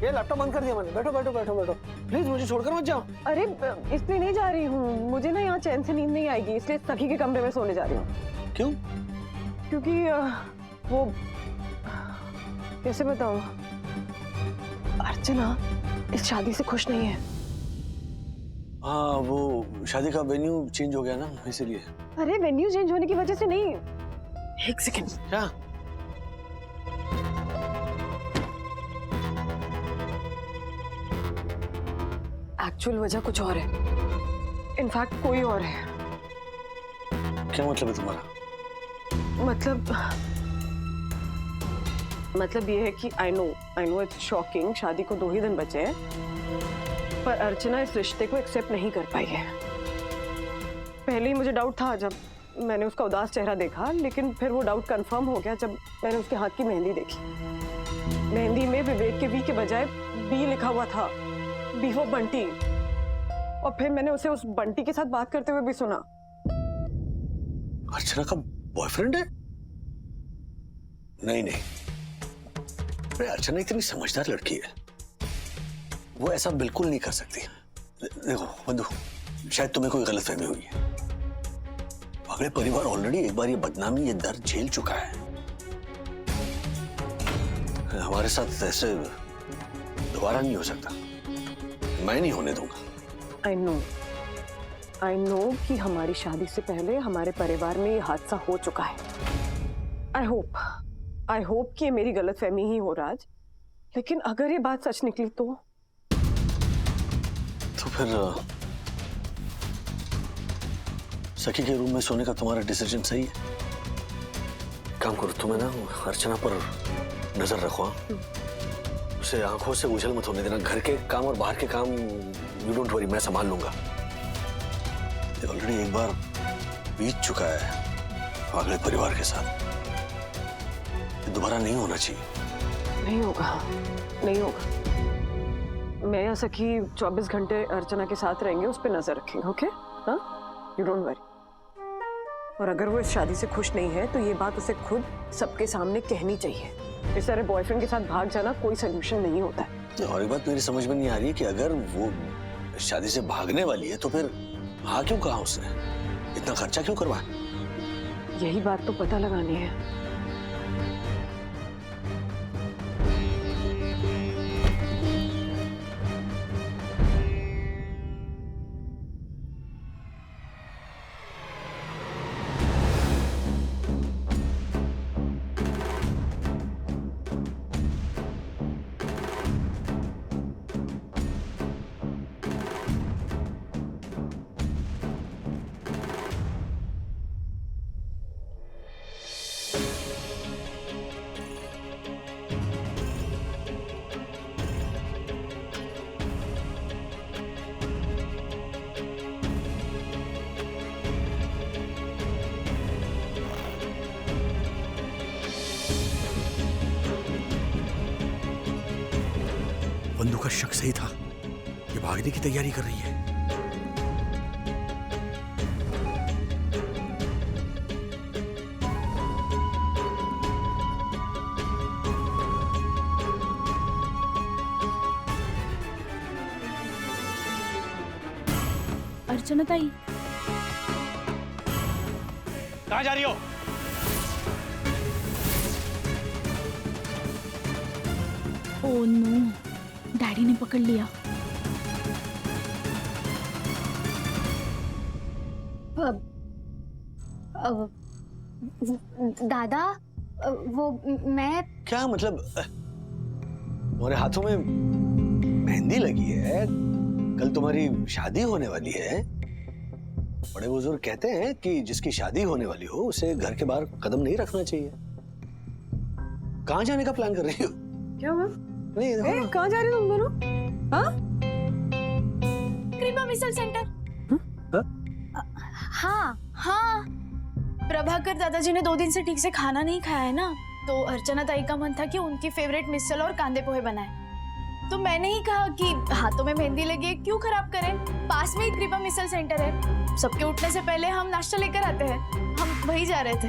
ये लैपटॉप बंद कर दिया मैंने। बैठो बैठो बैठो बैठो, प्लीज मुझे छोड़कर मत जाओ। अरे इसलिए नहीं जा रही हूँ, मुझे ना यहाँ चैन से नींद नहीं आएगी, इसलिए सखी के कमरे में सोने जा रही हूँ। क्यों? क्योंकि वो कैसे बताऊँ, अर्चना इस शादी से खुश नहीं है। हाँ, वो शादी का वेन्यू चेंज हो गया ना, इसीलिए। अरे वेन्यू चेंज होने की वजह से नहीं, एक सेकंड। क्या? एक्चुअल वजह कुछ और है, इनफैक्ट कोई और है। क्या मतलब है तुम्हारा? मतलब ये है कि आई नो इट्स शॉकिंग, शादी को 2 ही दिन बचे हैं, पर अर्चना इस रिश्ते को एक्सेप्ट नहीं कर पाई है। पहले ही मुझे डाउट था जब मैंने उसका उदास चेहरा देखा, लेकिन फिर वो डाउट कंफर्म हो गया जब मैंने उसके हाथ की मेहंदी देखी। मेहंदी में विवेक के वी के बजाय बी लिखा हुआ था, बी फॉर बंटी। और फिर मैंने उसे उस बंटी के साथ बात करते हुए भी सुना। अर्चना का बॉयफ्रेंड है? नहीं, अरे अर्चना इतनी समझदार लड़की है, वो ऐसा बिल्कुल नहीं कर सकती। देखो बंधु, शायद तुम्हें कोई गलतफहमी हुई है। अगले परिवार ऑलरेडी एक बार ये बदनामी, ये दर्द झेल चुका है। हमारे साथ ऐसे दोबारा नहीं हो सकता, मैं नहीं होने दूंगा। आई नो कि हमारी शादी से पहले हमारे परिवार में ये हादसा हो चुका है। आई होप कि ये मेरी गलतफहमी ही हो राज, लेकिन अगर ये बात सच निकली तो फिर सखी के रूम में सोने का तुम्हारा डिसीजन सही है। काम करो, तुम्हें ना अर्चना पर नजर रखो, उसे आंखों से उछल मत होने देना। घर के काम और बाहर के काम यू डोंट वरी, मैं संभाल लूंगा। ऑलरेडी एक बार बीत चुका है अगले परिवार के साथ, दोबारा नहीं होना चाहिए। नहीं होगा। मैं या सखी 24 घंटे अर्चना के साथ रहेंगे, उस पर नजर रखेंगे। ओके? हाँ, यू डोंट वरी। और अगर वो इस शादी से खुश नहीं है तो ये बात उसे खुद सबके सामने कहनी चाहिए। इस तरह बॉयफ्रेंड के साथ भाग जाना कोई सोल्यूशन नहीं होता है। और एक बात मेरी समझ में नहीं आ रही है कि अगर वो शादी से भागने वाली है तो फिर हाँ क्यों कहा उसने, इतना खर्चा क्यों करवाया? यही बात तो पता लगानी है। बंधु का शक सही था, ये भागने की तैयारी कर रही है। अर्चना ताई, कहाँ जा रही हो? ओह नो, डैडी ने पकड़ लिया। दादा, वो मैं क्या मतलब? तुम्हारे हाथों में मेहंदी लगी है, कल तुम्हारी शादी होने वाली है। बड़े बुजुर्ग कहते हैं कि जिसकी शादी होने वाली हो उसे घर के बाहर कदम नहीं रखना चाहिए। कहाँ जाने का प्लान कर रही हो? क्या हुआ? नहीं, कहाँ जा रहे हो तुम दोनों? हाँ? कृपा मिसल सेंटर। हाँ, प्रभाकर दादाजी ने 2 दिन से ठीक से खाना नहीं खाया है ना, तो अर्चना ताई का मन था कि उनकी फेवरेट मिसल और कांदे पोहे बनाए। तो मैंने ही कहा कि हाथों में मेहंदी लगी है, क्यों खराब करें, पास में ही कृपा मिसल सेंटर है, सबके उठने से पहले हम नाश्ता लेकर आते हैं। हम वही जा रहे थे।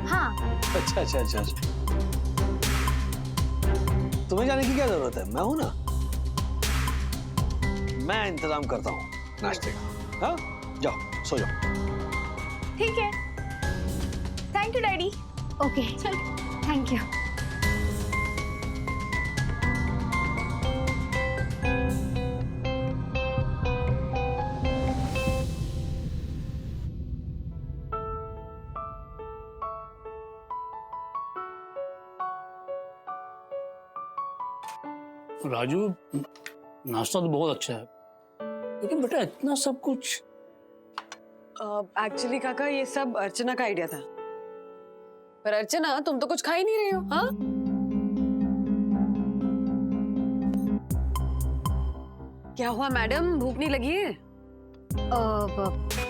हाँ। अच्छा। तुम्हें जाने की क्या जरूरत है, मैं हूं ना। मैं इंतजाम करता हूँ नाश्ते का। हाँ, जाओ सो जाओ। ठीक है, thank you daddy. Okay thank you. Raju, नाश्ता तो बहुत अच्छा है, लेकिन बेटा इतना सब कुछ। एक्चुअली काका ये सब अर्चना का आइडिया था। पर अर्चना तुम तो कुछ खा ही नहीं रही हो। हाँ, क्या हुआ मैडम, भूख नहीं लगी है?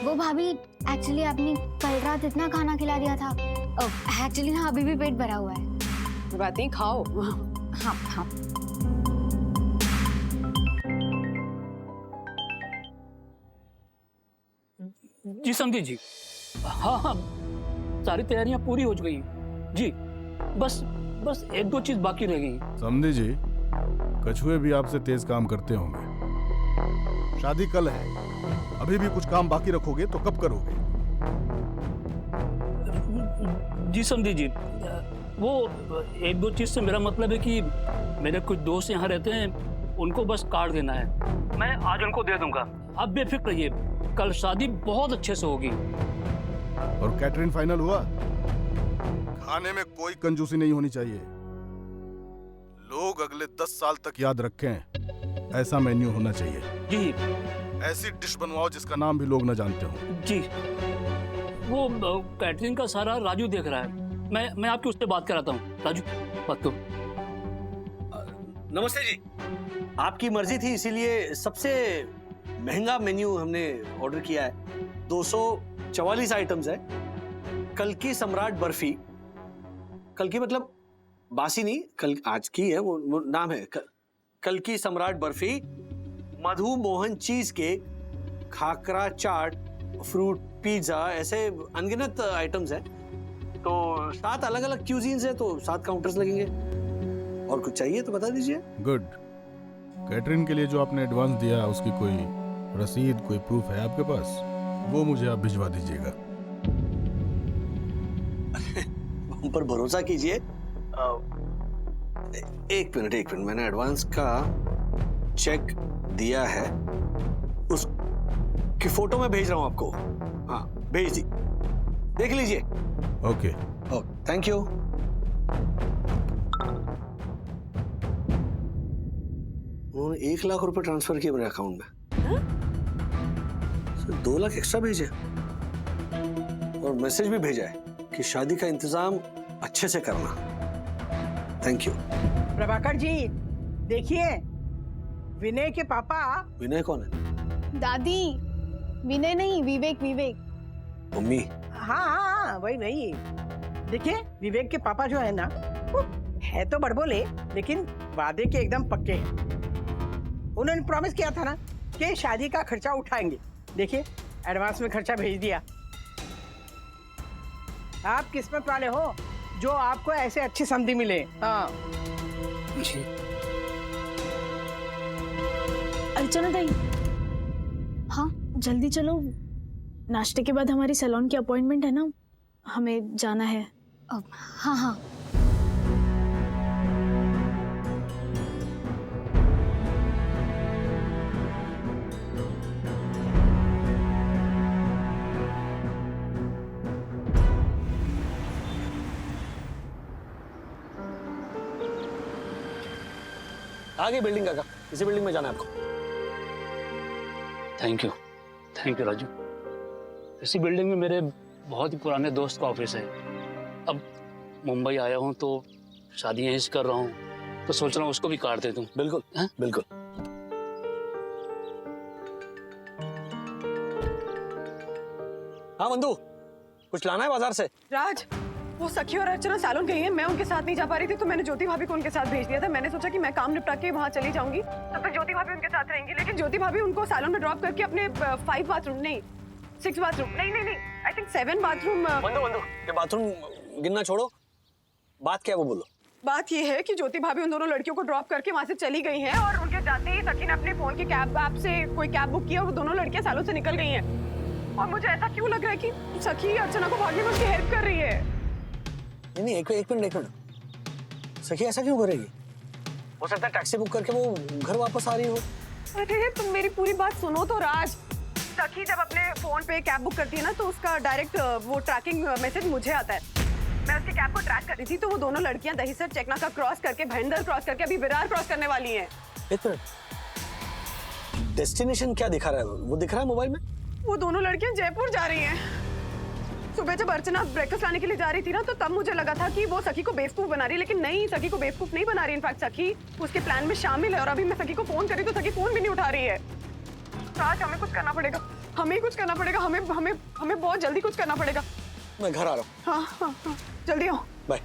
वो भाभी एक्चुअली आपने कल रात इतना खाना खिला दिया था, एक्चुअली ना अभी भी पेट भरा हुआ है। कोई बात नहीं, खाओ। हाँ हाँ। जी समझी जी, हाँ हाँ, सारी तैयारियां पूरी हो गई जी। बस बस एक दो चीज बाकी रह गई। समझे जी, कछुए भी आपसे तेज काम करते होंगे। शादी कल है, अभी भी कुछ काम बाकी रखोगे तो कब करोगे? जी समझी जी, वो एक दो चीज से मेरा मतलब है कि मेरे कुछ दोस्त यहाँ रहते हैं, उनको बस कार्ड देना है, मैं आज उनको दे दूंगा। आप बेफिक्र रहिए, कल शादी बहुत अच्छे से होगी। और कैटरिंग फाइनल हुआ? खाने में कोई कंजूसी नहीं होनी चाहिए, लोग अगले 10 साल तक याद रखें, ऐसा मेन्यू होना चाहिए। जी। ऐसी डिश बनवाओ जिसका नाम भी लोग न जानते हो। जी, वो कैटरिंग का सारा राजू देख रहा है, मैं आपकी उससे बात कराता हूँ। राजू बात करो। नमस्ते जी, आपकी मर्जी थी इसीलिए सबसे महंगा मेन्यू हमने ऑर्डर किया है। 244 आइटम्स है। कल की सम्राट बर्फी, कल की मतलब बासी नहीं, कल आज की है, वो नाम है कल की सम्राट बर्फी, मधु मोहन चीज केक, खाकरा चाट, फ्रूट पिज्जा, ऐसे अनगिनत आइटम्स हैं। तो 7 अलग अलग क्यूजीन्स है, तो 7 काउंटर्स लगेंगे। और कुछ चाहिए तो बता दीजिए। गुड। कैटरिंग के लिए जो आपने एडवांस दिया उसकी कोई रसीद, कोई प्रूफ है आपके पास? वो मुझे आप भिजवा दीजिएगा। हम पर भरोसा कीजिए। एक मिनट, मैंने एडवांस का चेक दिया है, उसकी फोटो मैं भेज रहा हूं आपको। हाँ, भेज दी, देख लीजिए। Okay thank you. उन्होंने 1 लाख रुपए ट्रांसफर किए मेरे अकाउंट में। 2 लाख एक्स्ट्रा भेजे और मैसेज भी भेजा है कि शादी का इंतजाम अच्छे से करना। Thank you. प्रभाकर जी देखिए, विनय के पापा। विनय कौन है? दादी, विनय नहीं, विवेक। मम्मी? हाँ, वही। देखिए, विवेक के पापा जो है ना, वो है तो बड़बोले, लेकिन वादे के एकदम पक्के हैं। उन्होंने प्रॉमिस किया था ना कि शादी का खर्चा उठाएंगे। देखिए, एडवांस में खर्चा भेज दिया। आप किस्मत वाले हो जो आपको ऐसे अच्छी समधी मिले। हाँ जी। अर्चना दाई, हाँ जल्दी चलो, नाश्ते के बाद हमारी सैलून की अपॉइंटमेंट है ना, हमें जाना है। हाँ हाँ। आगे बिल्डिंग का, इसी बिल्डिंग में जाना है आपको। Thank you Raju. इसी बिल्डिंग में मेरे बहुत ही पुराने दोस्त का ऑफिस है। अब मुंबई आया हूँ तो शादी यहीं से कर रहा हूँ, तो सोच रहा हूँ उसको भी काट दे दूँ। बिल्कुल हाँ? बिल्कुल। हाँ मंदू, कुछ लाना है बाजार से? राज, वो सखी और अर्चना सैलून गई है, मैं उनके साथ नहीं जा पा रही थी, तो मैंने ज्योति भाभी को उनके साथ भेज दिया था। मैंने सोचा कि मैं काम निपटा के वहाँ चली जाऊंगी, तब तक ज्योति भाभी उनके साथ रहेंगी। लेकिन ज्योति भाभी उनको सैलून में ड्रॉप करके अपने 5 बाथरूम नहीं 6 बाथरूम नहीं आई थिंक 7 बाथरूम। मंदू, ये बाथरूम गिनना छोड़ो, बात क्या है वो बोलो। बात ये है कि ज्योति भाभी उन दोनों लड़कियों को ड्रॉप करके वहां से चली गई हैं और उनके जाते ही सखी ने अपने फोन के कैब ऐप से कोई कैब बुक किया और वो दोनों लड़कियां सालों से निकल गई हैं। और मुझे ऐसा क्यों लग रहा है कि सखी अर्चना को भागने में उसकी हेल्प कर रही है। नहीं, एक मिनट। सखी ऐसा क्यों करेगी? हो सकता है टैक्सी बुक करके वो घर वापस आ रही हो। अरे तुम मेरी पूरी बात सुनो तो राज। सखी जब अपने फोन पे कैब बुक करती है ना तो उसका डायरेक्ट वो ट्रैकिंग मैसेज मुझे आता है। मैं उसके कैब को ट्रैक कर रही थी तो वो दोनों लड़कियां दहीसर चेकना का क्रॉस करके भयंदर क्रॉस करके अभी विरार क्रॉस करने वाली हैं। एक मिनट, डेस्टिनेशन क्या दिखा रहा है? वो दिख रहा है मोबाइल में? वो दोनों लड़कियां जयपुर जा रही हैं। सुबह जब अर्चना ब्रेकफास्ट लाने के लिए जा रही थी ना तो तब मुझे लगा था कि वो सखी को बेवकूफ बना रही है, लेकिन नहीं, सखी को बेवकूफ नहीं बना रही। इनफैक्ट सखी उसके प्लान में शामिल है और अभी मैं सखी को फोन करी तो सखी फोन भी नहीं उठा रही है। आज हमें कुछ करना पड़ेगा, हमें कुछ करना पड़ेगा, हमें हमें हमें बहुत जल्दी कुछ करना पड़ेगा। मैं घर आ रहा हूँ। हाँ, जल्दी आओ। बाय।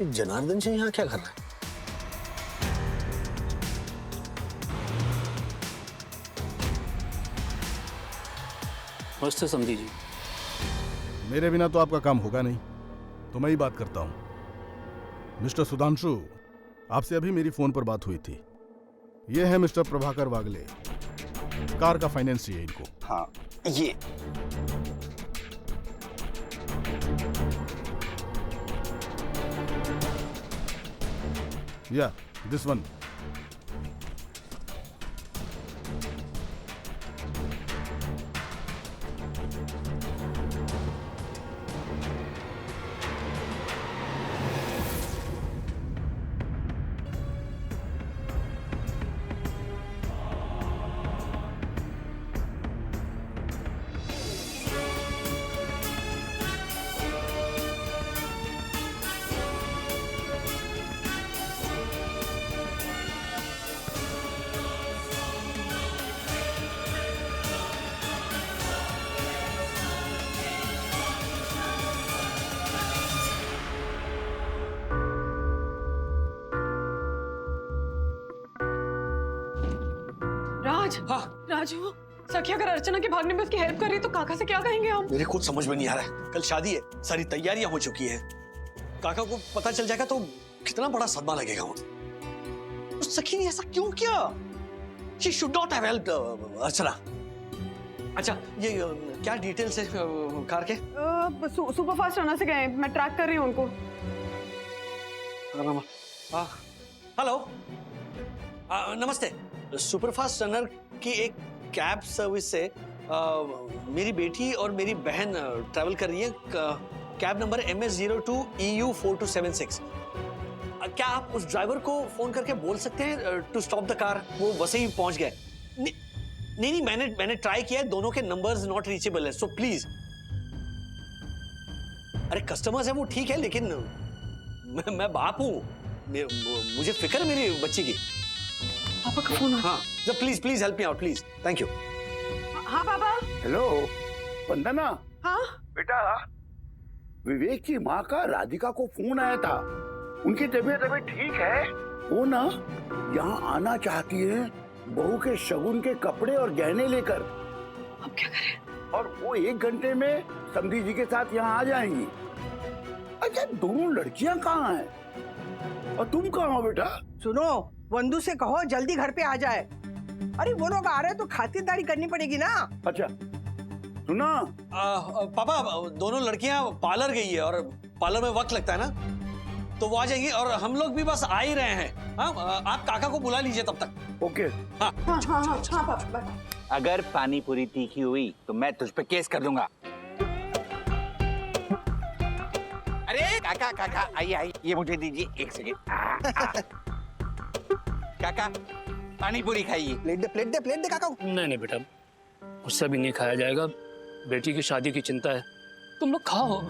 जनार्दन सिंह यहाँ क्या कर रहा है? नमस्ते समधी जी। मेरे बिना तो आपका काम होगा नहीं, तो मैं ही बात करता हूं। मिस्टर सुधांशु, आपसे अभी मेरी फोन पर बात हुई थी। ये है मिस्टर प्रभाकर वागले, कार का फाइनेंस चाहिए इनको। हाँ, ये या दिस वन। राज, हाँ। राजू, सखी अगर अर्चना के भागने में उसकी हेल्प कर रही है तो काका से क्या कहेंगे हम? मेरे कुछ समझ में नहीं आ रहा है। कल शादी है, सारी तैयारियां हो चुकी है। काका को पता चल जाएगा तो कितना बड़ा सदमा लगेगा उन्हें। उस सखी ने ऐसा क्यों किया? She should not have helped अर्चना। अच्छा, ये क्या डिटेल्स है कार के? सुपर फास्ट रनर से गए, मैं ट्रैक कर रही हूँ उनको। हेलो, नमस्ते। सुपरफास्ट रनर की एक कैब सर्विस से मेरी बेटी और मेरी बहन ट्रैवल कर रही है। Cab number MS02EU4276। क्या आप उस ड्राइवर को फोन करके बोल सकते हैं टू स्टॉप द कार? वो वैसे ही पहुंच गए। नहीं, मैंने ट्राई किया है, दोनों के नंबर्स नॉट रीचेबल है, सो प्लीज। अरे कस्टमर्स है वो ठीक है, लेकिन मैं बाप हूँ, मुझे फिक्र है मेरी बच्ची की। पापा का फोन। हाँ, please help me out, please. Thank you. हाँ पापा। हेलो वंदना। हाँ बेटा, विवेक की माँ का राधिका को फोन आया था। उनकी तबीयत अभी ठीक है। वो ना यहाँ आना चाहती है बहू के शगुन के कपड़े और गहने लेकर। अब क्या करें? और वो 1 घंटे में समधी जी के साथ यहाँ आ जाएंगी। अच्छा, दोनों लड़कियाँ कहाँ हैं और तुम कहाँ हो बेटा? सुनो, वंदू से कहो जल्दी घर पे आ जाए। अरे वो लोग आ रहे हैं तो खातिरदारी करनी पड़ेगी ना। अच्छा सुना पापा, दोनों लड़कियां पार्लर गई है और पार्लर में वक्त लगता है ना, तो वो आ जाएंगी और हम लोग भी बस आ ही रहे हैं। हाँ, आप काका को बुला लीजिए तब तक। ओके। हाँ पापा। अगर पानी पूरी तीखी हुई तो मैं तुझ पे केस कर दूंगा। अरे काका आइए, ये मुझे दीजिए 1 सेकेंड। काका पानी पूरी खाइए। प्लेट दे काका। नहीं बेटा, उससे भी नहीं खाया जाएगा। बेटी की शादी की चिंता है, तुम लोग खाओ।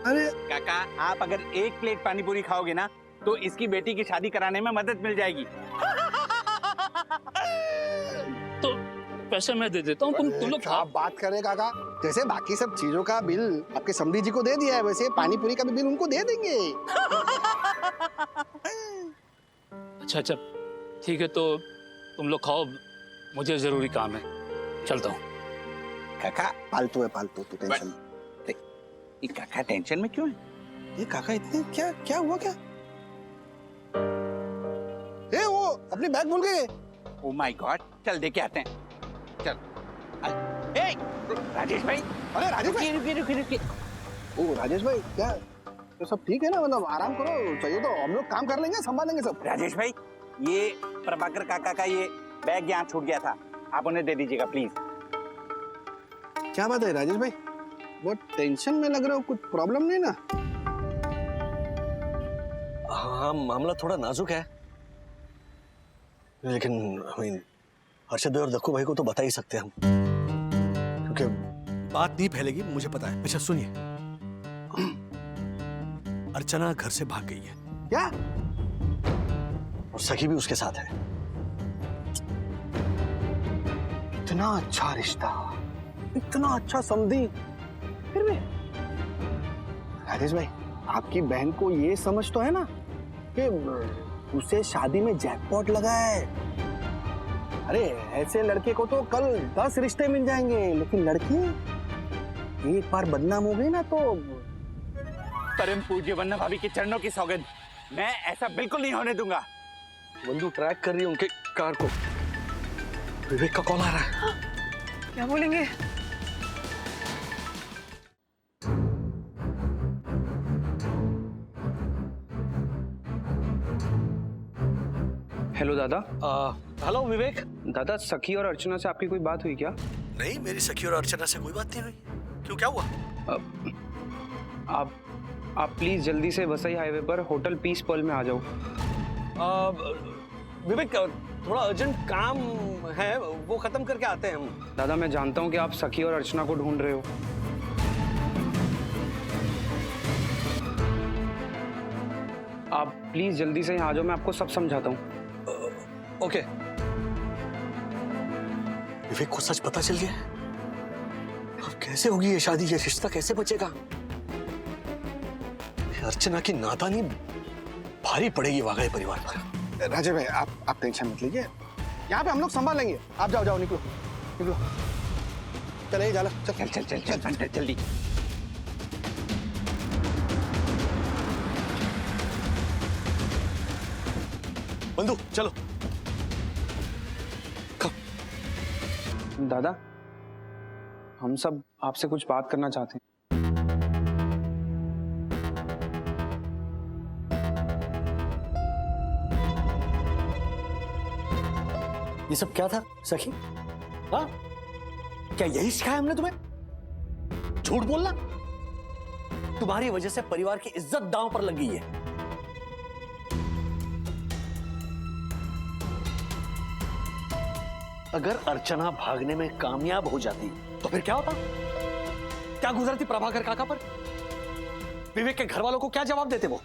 अरे काका, आप अगर 1 प्लेट पानी पूरी खाओगे ना तो इसकी बेटी की शादी कराने में मदद मिल जाएगी। तो पैसे मैं दे देता हूँ, तुम लोग खाओ। आप बात करें काका, जैसे बाकी सब चीजों का बिल आपके समधी जी को दे दिया है, वैसे पानी पूरी का भी बिल उनको दे देंगे। अच्छा, ठीक है, तो तुम लोग खाओ, मुझे जरूरी काम है, चलता हूँ। काका फालतू है फालतू, तू टेंशन। ये काका टेंशन में क्यों है? ये काका इतने क्या क्या हुआ क्या? ए वो अपनी बैग भूल गए। ओ माय गॉड, चल दे के आते हैं। चल ए राजेश भाई, अरे राजेश भाई, रुकिए। ओ राजेश भाई क्या तो सब ठीक है ना? मतलब आराम करो, चाहिए तो हम लोग काम कर लेंगे, संभालेंगे सब। राजेश भाई, ये प्रभाकर काका का ये बैग यहाँ छूट गया था, आप उन्हें दे दीजिएगा प्लीज। क्या बात है राजेश भाई, बहुत टेंशन में लग रहे हो, कुछ प्रॉब्लम नहीं ना? हाँ, मामला थोड़ा नाजुक है, लेकिन हर्षद भाई और दक्कू भाई को तो बता ही सकते हैं हम, क्योंकि बात नहीं फैलेगी, मुझे पता है। अच्छा सुनिए, अर्चना घर से भाग गई है। क्या? और सखी भी उसके साथ है। इतना अच्छा रिश्ता, इतना अच्छा समझी, फिर भी राजेश भाई आपकी बहन को ये समझ तो है ना कि उसे शादी में जैकपॉट लगा है। अरे ऐसे लड़के को तो कल 10 रिश्ते मिल जाएंगे, लेकिन लड़की एक बार बदनाम हो गई ना तो। परम पूज्य वन्ना भाभी के चरणों की सौगंध, मैं ऐसा बिल्कुल नहीं होने दूंगा। बंधु ट्रैक कर रही है उनके कार को। विवेक का कॉल आ रहा है। क्या बोलेंगे? हेलो दादा। हेलो विवेक। दादा, सखी और अर्चना से आपकी कोई बात हुई क्या? नहीं, मेरी सखी और अर्चना से कोई बात नहीं हुई। क्यों, क्या हुआ? आप प्लीज जल्दी से वसई हाईवे पर होटल पीस पर्ल में आ जाओ। विवेक, थोड़ा अर्जेंट काम है, वो खत्म करके आते हैं हम। दादा, मैं जानता हूँ कि आप सखी और अर्चना को ढूंढ रहे हो। आप प्लीज जल्दी से यहाँ आ जाओ, मैं आपको सब समझाता हूँ। ओके। विवेक को सच पता चल गया, अब कैसे होगी ये शादी, ये रिश्ता कैसे बचेगा? अर्चना की नादानी भारी पड़ेगी वागड़े परिवार पर। राजेश भाई आप टेंशन मत लीजिए, यहाँ पे हम लोग संभाल लेंगे। आप जाओ, निकलो निकलो, चले जाला, चल जल्दी। बंधु चलो। दादा, हम सब आपसे कुछ बात करना चाहते हैं। ये सब क्या था सखी? हाँ, क्या यही सिखाया हमने तुम्हें? झूठ बोलना। तुम्हारी वजह से परिवार की इज्जत दांव पर लग गई है। अगर अर्चना भागने में कामयाब हो जाती तो फिर क्या होता? क्या गुजरती प्रभाकर काका पर? विवेक के घर वालों को क्या जवाब देते वो?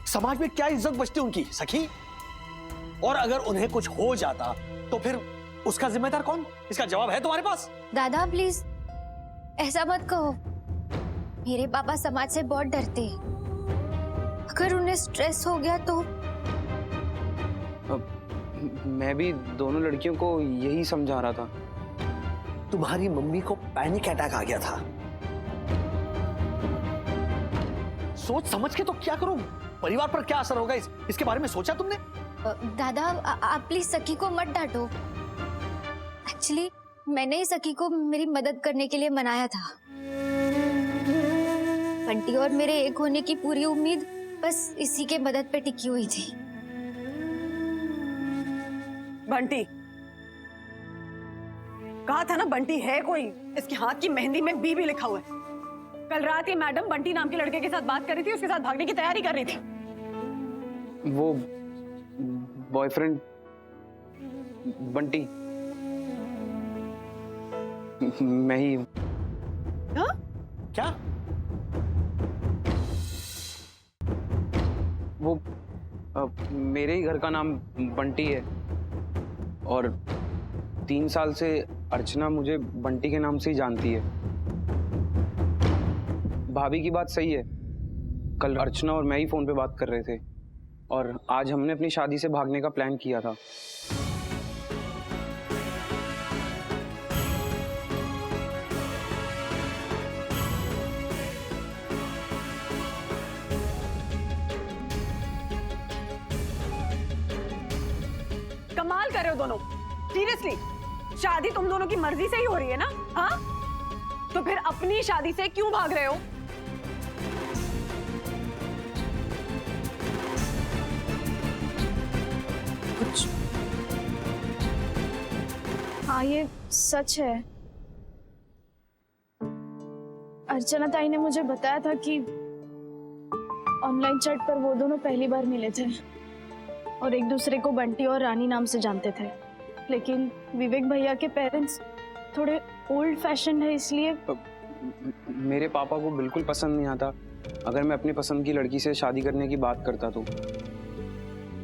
समाज में क्या इज्जत बचती उनकी सखी? और अगर उन्हें कुछ हो जाता तो फिर उसका जिम्मेदार कौन? इसका जवाब है तुम्हारे पास? दादा प्लीज ऐसा मत कहो, मेरे पापा समाज से बहुत डरते हैं। अगर उन्हें स्ट्रेस हो गया तो। मैं भी दोनों लड़कियों को यही समझा रहा था। तुम्हारी मम्मी को पैनिक अटैक आ गया था। सोच समझ के तो क्या करो, परिवार पर क्या असर होगा इसके बारे में सोचा तुमने? दादा आप प्लीज सखी को मत डांटो। एक्चुअली मैंने ही सखी को मेरी मदद करने के लिए मनाया था। बंटी और मेरे एक होने की पूरी उम्मीद बस इसी के मदद पे टिकी हुई थी। बंटी, कहा था ना बंटी है कोई, इसके हाथ की मेहंदी में बी भी लिखा हुआ है। कल रात ये मैडम बंटी नाम के लड़के के साथ बात कर रही थी, उसके साथ भागने की तैयारी कर रही थी। वो बॉयफ्रेंड बंटी मैं ही हूँ। हाँ? क्या? वो मेरे ही घर का नाम बंटी है और 3 साल से अर्चना मुझे बंटी के नाम से ही जानती है। भाभी की बात सही है, कल अर्चना और मैं ही फोन पे बात कर रहे थे और आज हमने अपनी शादी से भागने का प्लान किया था। कर रहे हो दोनों? सीरियसली, शादी तुम दोनों की मर्जी से ही हो रही है ना? हाँ, तो फिर अपनी शादी से क्यों भाग रहे हो? कुछ हाँ, ये सच है। अर्चना ताई ने मुझे बताया था कि ऑनलाइन चैट पर वो दोनों पहली बार मिले थे और एक दूसरे को बंटी और रानी नाम से जानते थे। लेकिन विवेक भैया के पेरेंट्स थोड़े ओल्ड फैशन है, इसलिए मेरे पापा को बिल्कुल पसंद नहीं आता अगर मैं अपनी पसंद की लड़की से शादी करने की बात करता तो।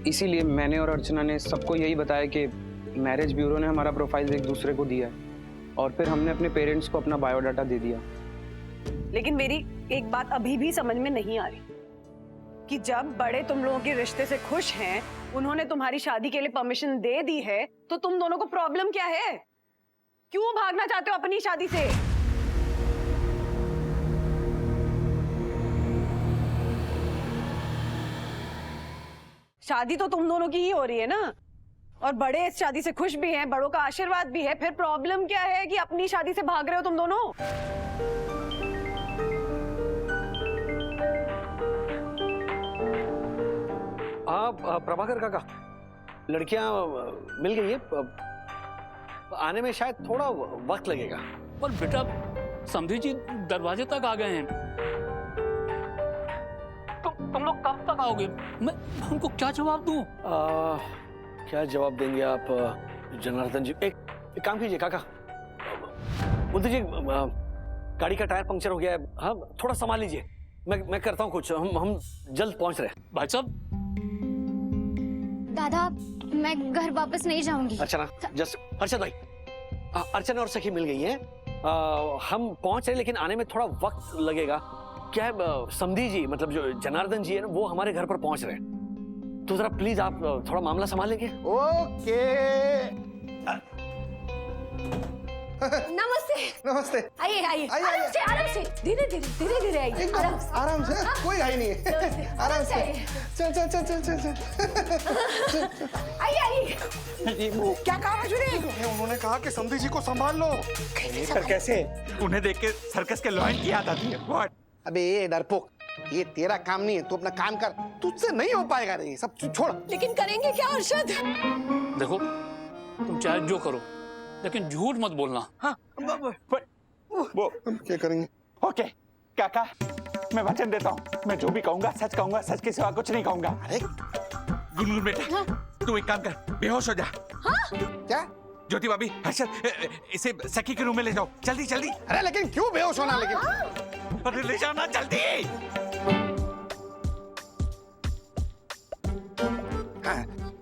इसीलिए मैंने और अर्चना ने सबको यही बताया कि मैरिज ब्यूरो ने हमारा प्रोफाइल एक दूसरे को दिया और फिर हमने अपने पेरेंट्स को अपना बायोडाटा दे दिया। लेकिन मेरी एक बात अभी भी समझ में नहीं आ रही कि जब बड़े तुम लोगों के रिश्ते से खुश हैं, उन्होंने तुम्हारी शादी के लिए परमिशन दे दी है, तो तुम दोनों को प्रॉब्लम क्या है? क्यों भागना चाहते हो अपनी शादी से? शादी तो तुम दोनों की ही हो रही है ना, और बड़े इस शादी से खुश भी हैं, बड़ों का आशीर्वाद भी है। फिर प्रॉब्लम क्या है कि अपनी शादी से भाग रहे हो तुम दोनों? प्रभाकर काका, लड़कियां मिल गई है, आने में शायद थोड़ा वक्त लगेगा। पर बेटा समधी जी दरवाजे तक आ गए हैं, तुम लोग कब तक आओगे? मैं उनको क्या जवाब दूं? क्या जवाब देंगे आप जनार्दन जी? एक काम कीजिए काका, बुद्धि जी, गाड़ी का टायर पंक्चर हो गया है, हाँ थोड़ा संभाल लीजिए, मैं करता हूँ कुछ, हम जल्द पहुंच रहे हैं। भाई साहब। दादा, मैं घर वापस नहीं जाऊंगी। अर्चना, जस्ट अर्चना भाई, अर्चना और सखी मिल गई हैं, हम पहुंच रहे, लेकिन आने में थोड़ा वक्त लगेगा। क्या है, समधी जी मतलब जो जनार्दन जी है ना, वो हमारे घर पर पहुंच रहे हैं, तो जरा प्लीज आप थोड़ा मामला संभाल लेंगे? ओके। नमस्ते। नमस्ते। आइए आइए, आराम से धीरे धीरे आइए, आराम से, कोई आई नहीं है, आराम से। चल चल चल चल चल चल। आइए। क्या कहा मजूरी? उन्होंने कहा कि समधी जी को संभाल लो। कैसे? उन्हें देख के सर्कस के लॉयन की याद आती है। व्हाट? अबे ये डरपोक, ये तेरा काम नहीं है, तू अपना काम कर, तुझसे नहीं हो पाएगा रे, सब छोड़। लेकिन करेंगे क्या अरशद? देखो, तुम चाहे जो करो, लेकिन झूठ मत बोलना। हाँ, वो क्या करेंगे? ओके काका, मैं वचन देता हूँ, मैं जो भी कहूँगा सच के सिवा कुछ नहीं कहूँगा। अरे गुनगुन बेटा, तू एक काम कर, बेहोश हो जा। क्या? ज्योति भाभी, हर्षद, इसे सखी के रूम में ले जाओ, जल्दी जल्दी। अरे लेकिन क्यों बेहोश होना? लेकिन अरे ले जाओ ना जल्दी।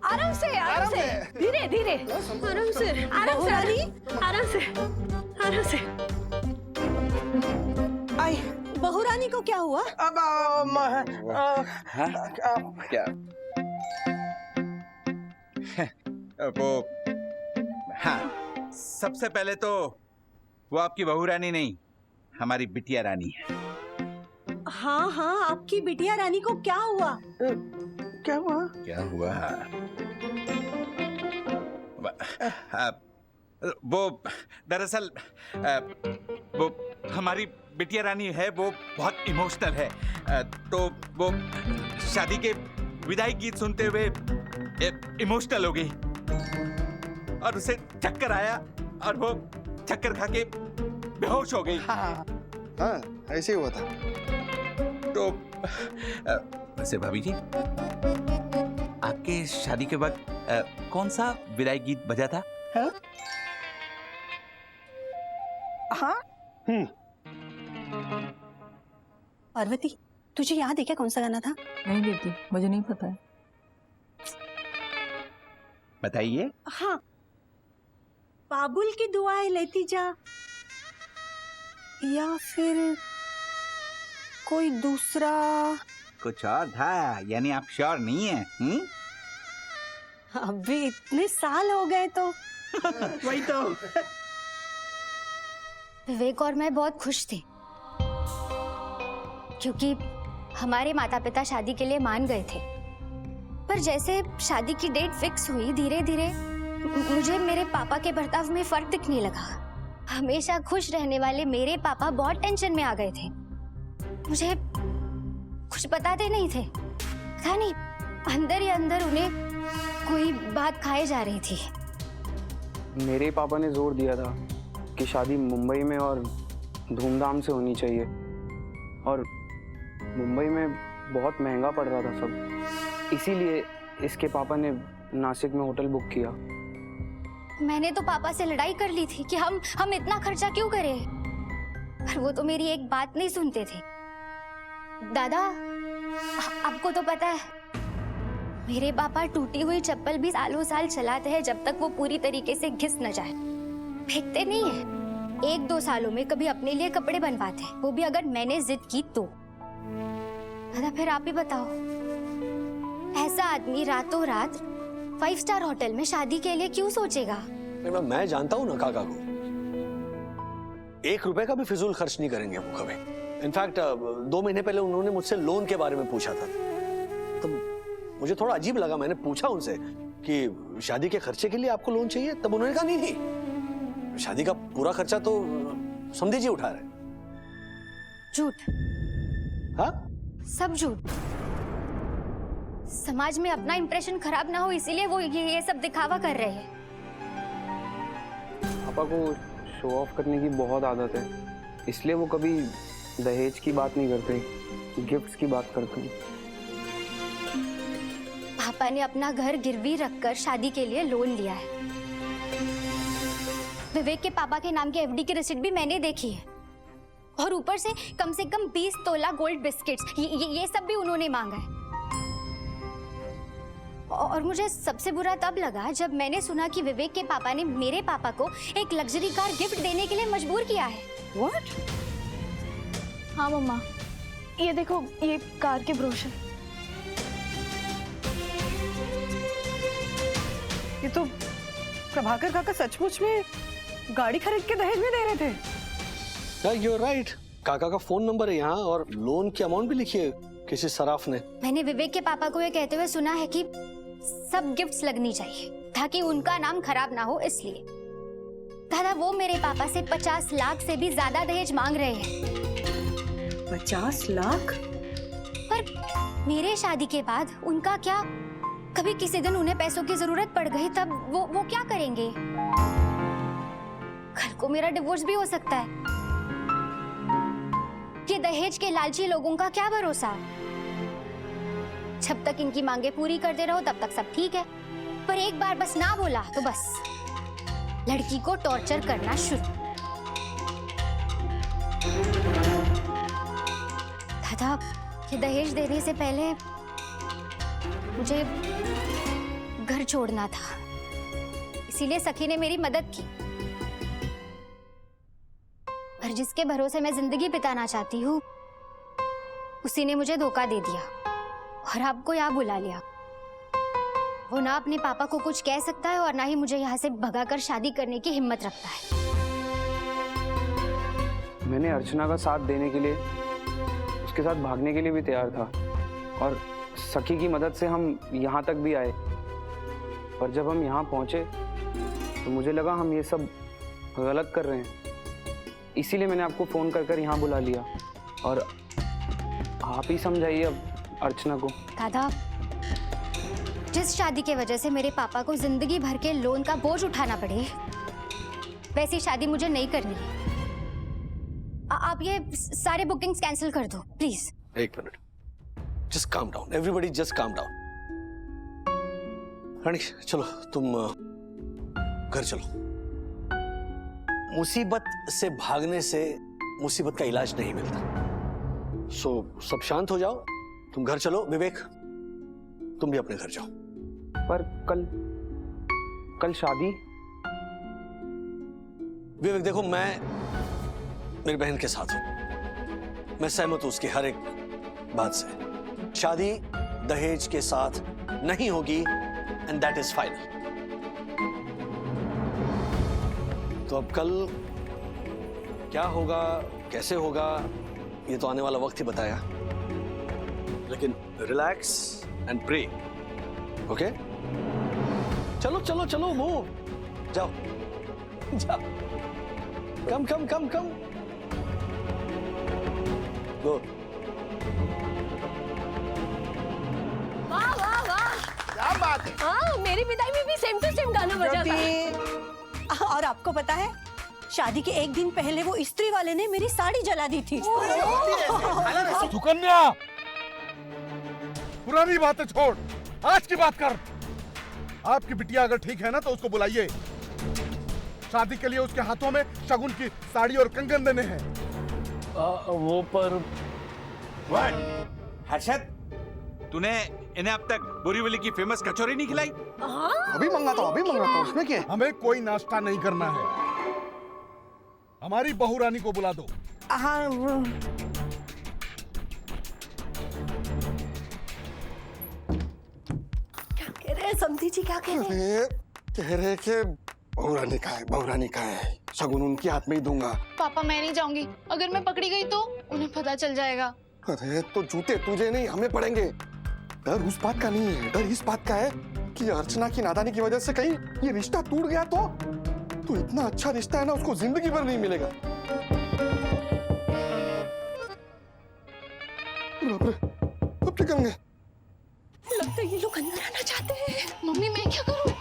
आराम से धीरे आराम से। आई बहू रानी को क्या हुआ? अब क्या? वो हाँ, सबसे पहले तो वो आपकी बहू रानी नहीं, हमारी बिटिया रानी है। हाँ, आपकी बिटिया रानी को क्या हुआ? क्या हुआ? वो दरअसल वो हमारी बिटिया रानी है, वो बहुत इमोशनल है, तो वो शादी के विदाई गीत सुनते हुए इमोशनल हो गई और उसे चक्कर आया और वो चक्कर खा के बेहोश हो गई। हाँ, ऐसे ही हुआ था। तो वैसे भाभी जी, आपके शादी के वक्त कौन सा विदाई गीत बजा था? हाँ? पार्वती, तुझे याद है क्या कौन सा गाना था? नहीं बेटी, मुझे नहीं पता है। बताइए। हाँ, बाबुल की दुआएं लेती जा, या फिर कोई दूसरा? कुछ और था, यानी आप श्योर नहीं है? अभी इतने साल हो गए तो। वही तो। विवेक और मैं बहुत खुश थे क्योंकि हमारे माता पिता शादी के लिए मान गए थे। पर जैसे शादी की डेट फिक्स हुई, धीरे धीरे मुझे मेरे पापा के बर्ताव में फर्क दिखने लगा। हमेशा खुश रहने वाले मेरे पापा बहुत टेंशन में आ गए थे। मुझे कुछ बताते नहीं थे, पता नहीं अंदर ही अंदर उन्हें कोई बात खाए जा रही थी। मेरे पापा ने जोर दिया था कि शादी मुंबई में और धूमधाम से होनी चाहिए, और मुंबई में बहुत महंगा पड़ रहा था सब, इसीलिए इसके पापा ने नासिक में होटल बुक किया। मैंने तो पापा से लड़ाई कर ली थी कि हम इतना खर्चा क्यों करें, पर वो तो मेरी एक बात नहीं सुनते थे। दादा, आपको तो पता है मेरे पापा टूटी हुई चप्पल भी सालों साल चलाते हैं जब तक वो पूरी तरीके से घिस न जाए। फेंकते नहीं है, 1-2 सालों में कभी अपने लिए कपड़े बनवाते हैं, वो भी अगर मैंने जिद की तो। दादा फिर आप ही बताओ, ऐसा आदमी रातों रात 5 स्टार होटल में शादी के लिए क्यों सोचेगा? मैं जानता हूँ ना काका को, 1 रुपए का भी फिजूल खर्च नहीं करेंगे वो कभी। इनफैक्ट 2 महीने पहले उन्होंने मुझसे लोन के बारे में पूछा था, तो मुझे थोड़ा अजीब लगा। मैंने पूछा उनसे कि शादी के खर्चे के लिए आपको लोन चाहिए, तब उन्होंने कहा नहीं, शादी का पूरा खर्चा तो समधी जी उठा रहे। झूठ। हाँ, सब झूठ। समाज में अपना इंप्रेशन खराब ना हो इसीलिए वो ये सब दिखावा कर रहे हैं। पापा को शो ऑफ करने की बहुत आदत है, इसलिए वो कभी दहेज की बात नहीं करते, गिफ्ट्स की बात करते हैं। पापा ने अपना घर गिरवी रखकर शादी के लिए लोन लिया है। विवेक के पापा के नाम की एफडी की रिसिप्ट भी मैंने देखी है, और ऊपर से कम 20 तोला गोल्ड बिस्किट्स, ये सब भी उन्होंने मांगा है। और मुझे सबसे बुरा तब लगा जब मैंने सुना कि विवेक के पापा ने मेरे पापा को एक लग्जरी कार गिफ्ट देने के लिए मजबूर किया है। What? हाँ मम्मा, ये देखो, ये कार के ब्रोशर। ये तो प्रभाकर काका सचमुच में गाड़ी खरीद के दहेज में दे रहे थे। You're right. काका का फोन नंबर है यहाँ, और लोन की अमाउंट भी लिखी है किसी सराफ ने। मैंने विवेक के पापा को ये कहते हुए सुना है कि सब गिफ्ट्स लगनी चाहिए ताकि उनका नाम खराब ना हो, इसलिए। दादा, वो मेरे पापा से 50 लाख से भी ज्यादा दहेज मांग रहे हैं। 50 लाख? पर मेरे शादी के बाद उनका क्या? कभी किसी दिन उन्हें पैसों की जरूरत पड़ गई तब वो क्या करेंगे? कल को मेरा डिवोर्स भी हो सकता है। ये दहेज के लालची लोगों का क्या भरोसा? जब तक इनकी मांगे पूरी करते रहो तब तक सब ठीक है, पर एक बार बस ना बोला तो बस लड़की को टॉर्चर करना शुरू। दादा, ये दहेज देने से पहले मुझे घर छोड़ना था, इसीलिए सखी ने मेरी मदद की। पर जिसके भरोसे मैं जिंदगी बिताना चाहती हूँ उसी ने मुझे धोखा दे दिया और आपको यहाँ बुला लिया। वो ना अपने पापा को कुछ कह सकता है और ना ही मुझे यहाँ से भगाकर शादी करने की हिम्मत रखता है। मैंने अर्चना का साथ देने के लिए, उसके साथ भागने के लिए भी तैयार था, और सखी की मदद से हम यहाँ तक भी आए। पर जब हम यहाँ पहुँचे तो मुझे लगा हम ये सब गलत कर रहे हैं, इसीलिए मैंने आपको फ़ोन कर यहाँ बुला लिया। और आप ही समझाइए अब अर्चना को। दादा, जिस शादी की वजह से मेरे पापा को जिंदगी भर के लोन का बोझ उठाना पड़े, वैसी शादी मुझे नहीं करनी है। आप ये सारे बुकिंग्स कैंसिल कर दो please. 1 minute, just calm down, everybody just calm down. Rani चलो, तुम घर चलो। मुसीबत से भागने से मुसीबत का इलाज नहीं मिलता। सो सब शांत हो जाओ, तुम घर चलो। विवेक, तुम भी अपने घर जाओ। पर कल शादी। विवेक देखो, मैं मेरी बहन के साथ हूं, मैं सहमत हूं उसकी हर एक बात से। शादी दहेज के साथ नहीं होगी एंड दैट इज फाइनल। तो अब कल क्या होगा, कैसे होगा, ये तो आने वाला वक्त ही बताया। लेकिन रिलैक्स एंड प्रे, ओके? चलो चलो चलो मूव, जाओ जाओ, कम कम कम कम, गो। वाह वाह वाह, क्या बात है। हाँ मेरी विदाई में भी सेम टू सेम गाना बजा था। और आपको पता है शादी के एक दिन पहले वो इस्त्री वाले ने मेरी साड़ी जला दी थी। सुकन्या, पुरानी बातें छोड़, आज की बात कर। आपकी बिटिया अगर ठीक है ना तो उसको बुलाइए। शादी के लिए उसके हाथों में शगुन की साड़ी और कंगन देने हैं। वो पर हर्षद, तूने इन्हें अब तक बोरीवली की फेमस कचौरी नहीं खिलाई? अभी मंगाता हूँ, उसमें क्या है? हमें कोई नाश्ता नहीं करना है, हमारी बहू रानी को बुला दो। हाँ क्या कह रहे हैं समधी जी, क्या कह रहे हैं? कह रहे कि बहुरानी का है, शगुन उनके हाथ में ही दूंगा। पापा मैं नहीं जाऊंगी, अगर मैं पकड़ी गई तो उन्हें पता चल जाएगा। अरे तो जूते तुझे नहीं हमें पड़ेंगे। डर उस बात का नहीं है, डर इस बात का है कि अर्चना की नादानी की वजह से कहीं ये रिश्ता टूट गया तो इतना अच्छा रिश्ता है ना, उसको जिंदगी भर नहीं मिलेगा। अब क्या करेंगे? लगता है ये लोग अंदर आना चाहते हैं। मम्मी मैं क्या करूं?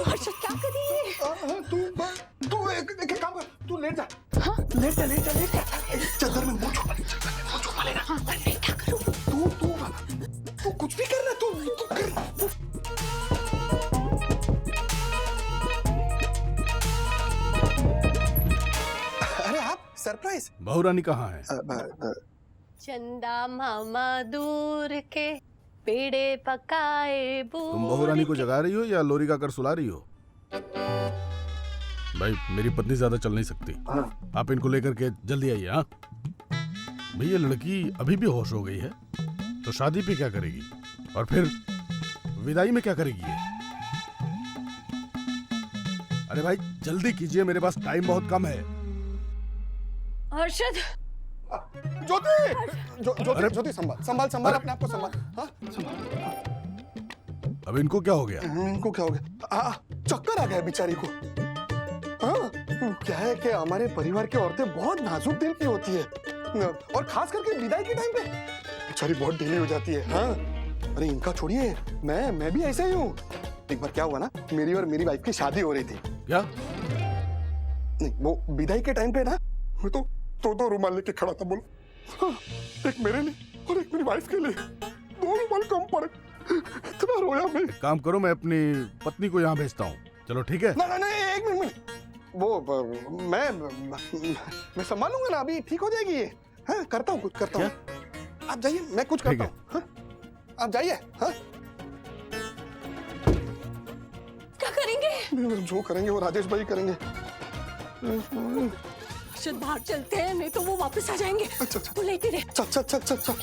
हर्षद क्या करिए? तू एक काम कर, तू लेट जा। हाँ? लेट जा। चादर में मुंह छुपा लेगा। हाँ, मैं क्या करूं? तू कुछ भी कर रहा, तू कर। अरे आप सरप्राइज। बहू रानी कहाँ है? चंदा मामा दूर के पेड़े पकाए तुम बहू रानी को जगा रही हो या लोरी का कर सुला रही हो? भाई मेरी पत्नी ज्यादा चल नहीं सकती। आप इनको लेकर के जल्दी आइए। हाँ भाई, ये लड़की अभी भी होश हो गई है तो शादी पे क्या करेगी और फिर विदाई में क्या करेगी ये? अरे भाई जल्दी कीजिए, मेरे पास टाइम बहुत कम है। हर्षद, ज्योति संभाल अपने आप को संभाल। हाँ? अब इनको क्या हो गया? चक्कर आ गया बेचारी को। हाँ, क्या है कि हमारे परिवार की औरतें बहुत नाजुक दिल की होती है, और खास करके विदाई के टाइम पे बेचारी बहुत ढीली हो जाती है। हाँ, अरे इनका छोड़िए, मैं भी ऐसे ही हूँ। एक बार क्या हुआ ना, मेरी और मेरी वाइफ की शादी हो रही थी। क्या? नहीं, वो विदाई के टाइम पे ना मैं तो रुमाल लेके खड़ा था। बोलो, हाँ, एक मेरे लिए और एक मेरी वाइफ के लिए, 2 रुमाल कम पड़े। इतना रोया मैं। काम करो, मैं अपनी पत्नी को यहाँ भेजता हूँ। चलो ठीक है। नहीं, एक मिनट। वो मैं संभालूंगा ना, अभी ठीक हो जाएगी ये। हाँ, करता हूँ, कुछ करता हूँ। आप जाइए, मैं कुछ करता हूँ। हाँ? आप जाइए। हाँ? क्या करेंगे? जो करेंगे वो राजेश भाई करेंगे। हर्षद बाहर चलते हैं, नहीं तो वो वापस आ जाएंगे। अच्छा। तू लेके दे। चल।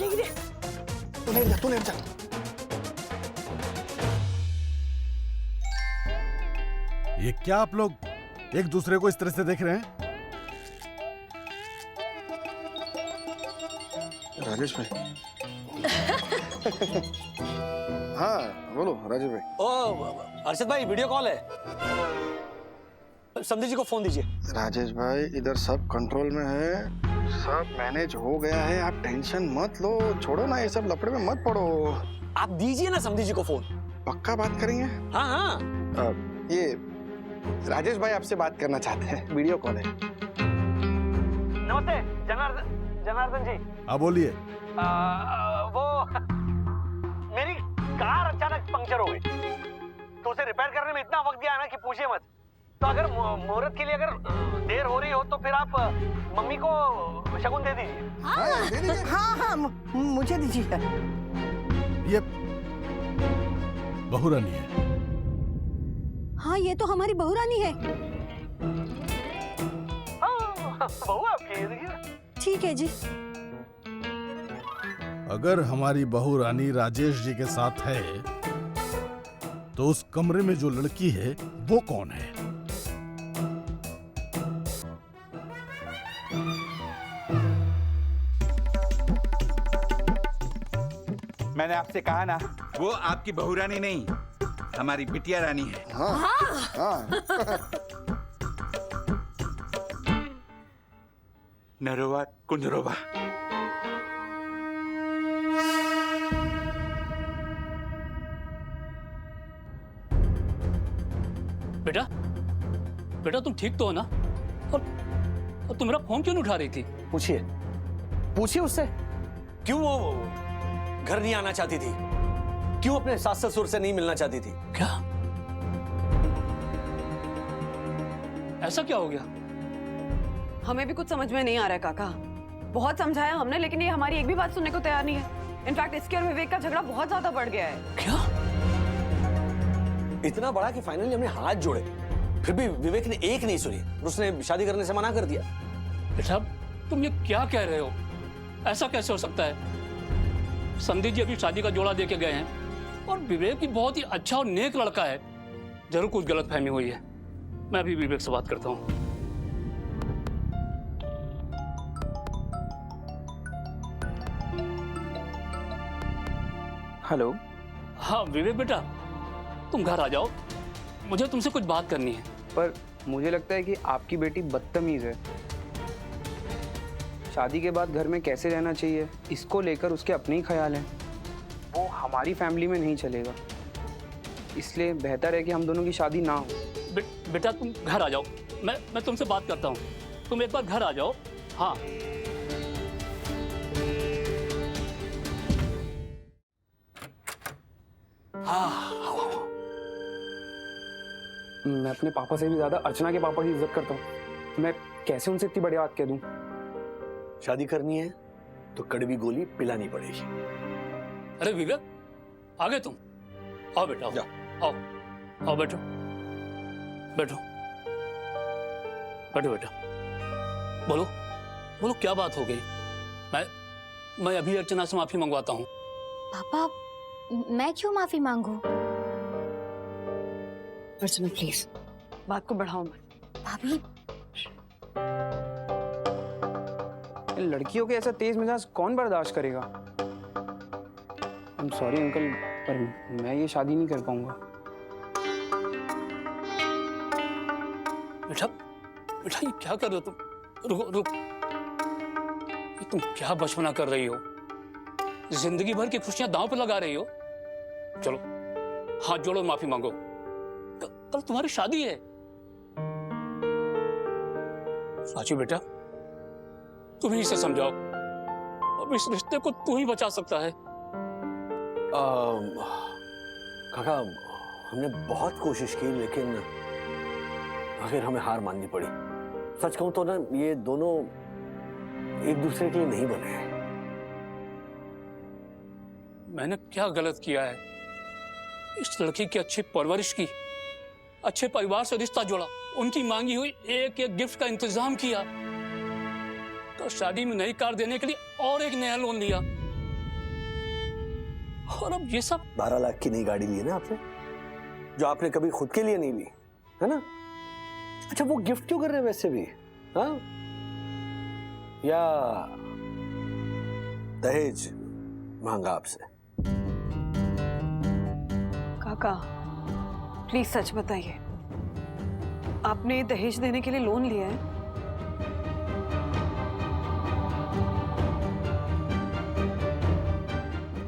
लेके दे। तू लेट जा। ये क्या आप लोग एक दूसरे को इस तरह से देख रहे हैं? राजेश भाई। हाँ बोलो राजेश भाई। ओ अर्षद भाई, वीडियो कॉल है, समधी जी को फोन दीजिए। राजेश भाई, इधर सब कंट्रोल में है, सब मैनेज हो गया है, आप टेंशन मत लो। छोड़ो ना ये सब लफड़े में मत पड़ो। आप दीजिए ना समधी जी को फोन। पक्का बात करेंगे? हाँ। ये राजेश भाई आपसे बात करना चाहते हैं, वीडियो कॉल है। नमस्ते जनार्दन जी। हाँ बोलिए। वो मेरी कार अचानक पंक्चर हो गई, तो उसे रिपेयर करने में इतना वक्त गया ना कि पूछिए मत। तो अगर मुहूर्त के लिए अगर देर हो रही हो तो फिर आप मम्मी को शगुन दे दीजिए। हाँ, मुझे दीजिए। ये बहू रानी है। हाँ, ये तो हमारी बहू रानी है। बहू आपकी, देखिए। ठीक है जी। अगर हमारी बहू रानी राजेश जी के साथ है तो उस कमरे में जो लड़की है वो कौन है? मैंने आपसे कहा ना, वो आपकी बहुरानी नहीं, हमारी बिटिया रानी है। हाँ हाँ नरोवा कुंजरोवा। बेटा बेटा तुम ठीक तो हो ना? और तुम मेरा फोन क्यों नहीं उठा रही थी? पूछिए पूछिए उससे, क्यों वो घर नहीं आना चाहती थी, क्यों अपने सास ससुर से नहीं मिलना चाहती थी? क्या ऐसा क्या हो गया? हमें भी कुछ समझ में नहीं आ रहा है काका। बहुत समझाया हमने, लेकिन ये हमारी एक भी बात सुनने को तैयार नहीं है। इनफैक्ट इसके और विवेक का झगड़ा बहुत ज्यादा बढ़ गया है। क्या? इतना बड़ा कि फाइनली हमने हाथ जोड़े, फिर भी विवेक ने एक नहीं सुनी, उसने शादी करने से मना कर दिया। बेटा तुम ये क्या कह रहे हो? ऐसा कैसे हो सकता है? संदीप जी अभी शादी का जोड़ा दे के गए हैं और विवेक भी बहुत ही अच्छा और नेक लड़का है। जरूर कुछ गलतफहमी हुई है। मैं अभी विवेक से बात करता हूँ। हेलो। हाँ विवेक बेटा, तुम घर आ जाओ, मुझे तुमसे कुछ बात करनी है। पर मुझे लगता है कि आपकी बेटी बदतमीज है। शादी के बाद घर में कैसे रहना चाहिए इसको लेकर उसके अपने ही ख्याल हैं। वो हमारी फैमिली में नहीं चलेगा, इसलिए बेहतर है कि हम दोनों की शादी ना हो। बेटा तुम घर आ जाओ, मैं तुमसे बात करता हूँ। तुम एक बार घर आ जाओ। हाँ मैं अपने पापा से भी ज्यादा अर्चना के पापा की इज्जत करता हूँ। मैं कैसे उनसे इतनी बड़ी बात कह दूं? शादी करनी है तो कड़वी गोली पिलानी पड़ेगी। अरे विवेक, आ गए तुम? आओ बेटा, आओ आओ बैठो बैठो बैठो बेटा। बोलो बोलो, क्या बात हो गई? मैं अभी अर्चना से माफी मंगवाता हूँ। पापा मैं क्यों माफी मांगू? अर्चना प्लीज बात को बढ़ाओ मत। भाभी लड़कियों के ऐसा तेज मिजाज कौन बर्दाश्त करेगा? I'm sorry अंकल, पर मैं ये शादी नहीं कर पाऊंगा। बेटा बेटा ये क्या कर रहे हो तुम? रुको रुक, ये तुम क्या बचपना कर रही हो? जिंदगी भर की खुशियां दांव पे लगा रही हो। चलो हाथ जोड़ो, माफी मांगो। कल तुम्हारी शादी है। साचू बेटा, तुम ही इसे समझाओ। अब इस रिश्ते को तू ही बचा सकता है। काका हमने बहुत कोशिश की, लेकिन आखिर हमें हार माननी पड़ी। सच कहूं तो ना, ये दोनों एक दूसरे के लिए नहीं बने हैं। मैंने क्या गलत किया है? इस लड़की की अच्छी परवरिश की, अच्छे परिवार से रिश्ता जोड़ा, उनकी मांगी हुई एक एक गिफ्ट का इंतजाम किया, तो शादी में नई कार देने के लिए और एक नया लोन लिया, और अब ये सब। 12 लाख की नई गाड़ी ली है ना आपने, जो आपने कभी खुद के लिए नहीं ली, है ना? अच्छा वो गिफ्ट क्यों कर रहे हैं वैसे भी? हाँ, या दहेज मांगा आपसे? काका प्लीज सच बताइए, आपने दहेज देने के लिए लोन लिया है?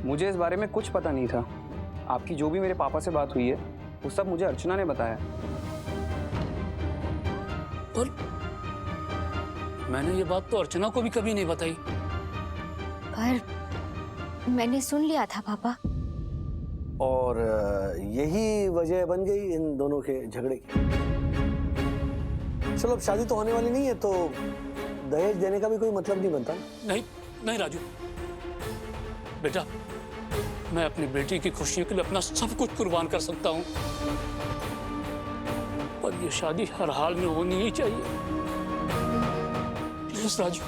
मुझे इस बारे में कुछ पता नहीं था। आपकी जो भी मेरे पापा से बात हुई है वो सब मुझे अर्चना ने बताया। पर मैंने ये बात तो अर्चना को भी कभी नहीं बताई। पर मैंने सुन लिया था पापा। और यही वजह बन गई इन दोनों के झगड़े की। चलो अब शादी तो होने वाली नहीं है, तो दहेज देने का भी कोई मतलब नहीं बनता। नहीं नहीं राजू बेटा, मैं अपनी बेटी की खुशी के लिए अपना सब कुछ कुर्बान कर सकता हूँ, पर ये शादी हर हाल में होनी ही चाहिए। प्लीज राजू।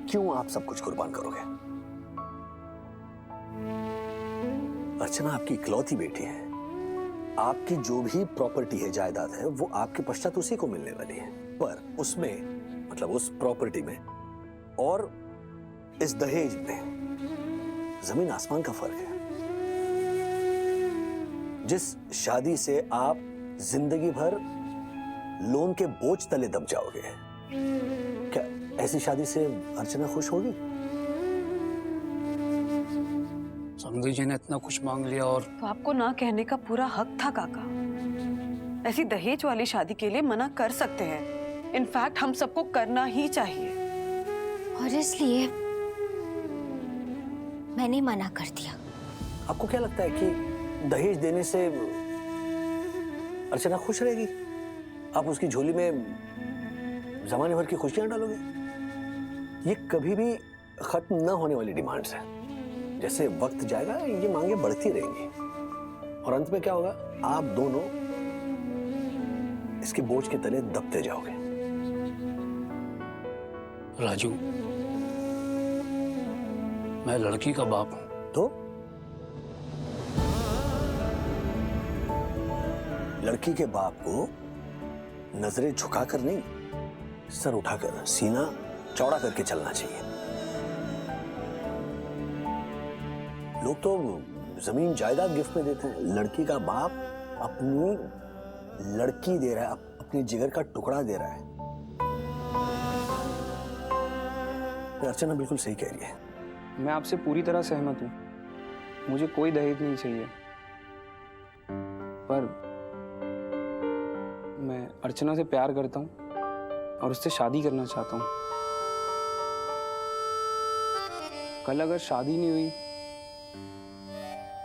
क्यों आप सब कुछ कुर्बान करोगे? अर्चना आपकी इकलौती बेटी है, आपकी जो भी प्रॉपर्टी है, जायदाद है, वो आपके पश्चात उसी को मिलने वाली है। पर उसमें, मतलब उस प्रॉपर्टी में और इस दहेज में जमीन आसमान का फर्क है। जिस शादी से आप जिंदगी भर लोन के बोझ तले दब जाओगे, क्या ऐसी शादी से अर्चना खुश होगी? समधी जी ने इतना कुछ मांग लिया और तो आपको ना कहने का पूरा हक था काका। ऐसी दहेज वाली शादी के लिए मना कर सकते हैं। इनफैक्ट हम सबको करना ही चाहिए। और इसलिए मैंने मना कर दिया। आपको क्या लगता है कि दहेज देने से अर्चना खुश रहेगी? आप उसकी झोली में जमाने भर की खुशियां डालोगे? ये कभी भी खत्म न होने वाली डिमांड्स हैं। जैसे वक्त जाएगा ये मांगे बढ़ती रहेंगी और अंत में क्या होगा, आप दोनों इसके बोझ के तले दबते जाओगे। राजू, मैं लड़की का बाप हूं। तो लड़की के बाप को नजरें झुकाकर नहीं, सर उठाकर, सीना चौड़ा करके चलना चाहिए। लोग तो जमीन जायदाद गिफ्ट में देते हैं। लड़की का बाप अपनी लड़की दे रहा है, अपनी जिगर का टुकड़ा दे रहा है। अर्चना बिल्कुल सही कह रही है। मैं आपसे पूरी तरह सहमत हूँ। मुझे कोई दहेज नहीं चाहिए, पर मैं अर्चना से प्यार करता हूँ और उससे शादी करना चाहता हूँ। कल अगर शादी नहीं हुई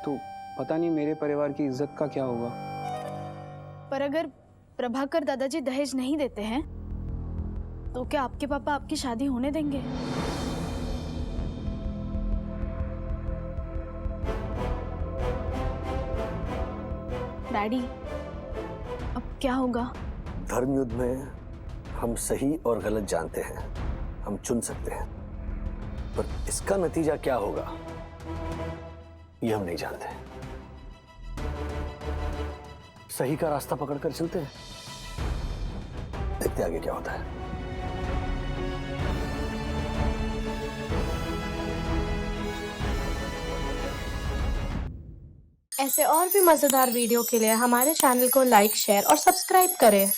तो पता नहीं मेरे परिवार की इज्जत का क्या होगा। पर अगर प्रभाकर दादाजी दहेज नहीं देते हैं तो क्या आपके पापा आपकी शादी होने देंगे? डैडी, अब क्या होगा? धर्म युद्ध में हम सही और गलत जानते हैं, हम चुन सकते हैं, पर इसका नतीजा क्या होगा ये हम नहीं जानते। सही का रास्ता पकड़कर चलते हैं, देखते आगे क्या होता है। ऐसे और भी मजेदार वीडियो के लिए हमारे चैनल को लाइक, शेयर और सब्सक्राइब करें।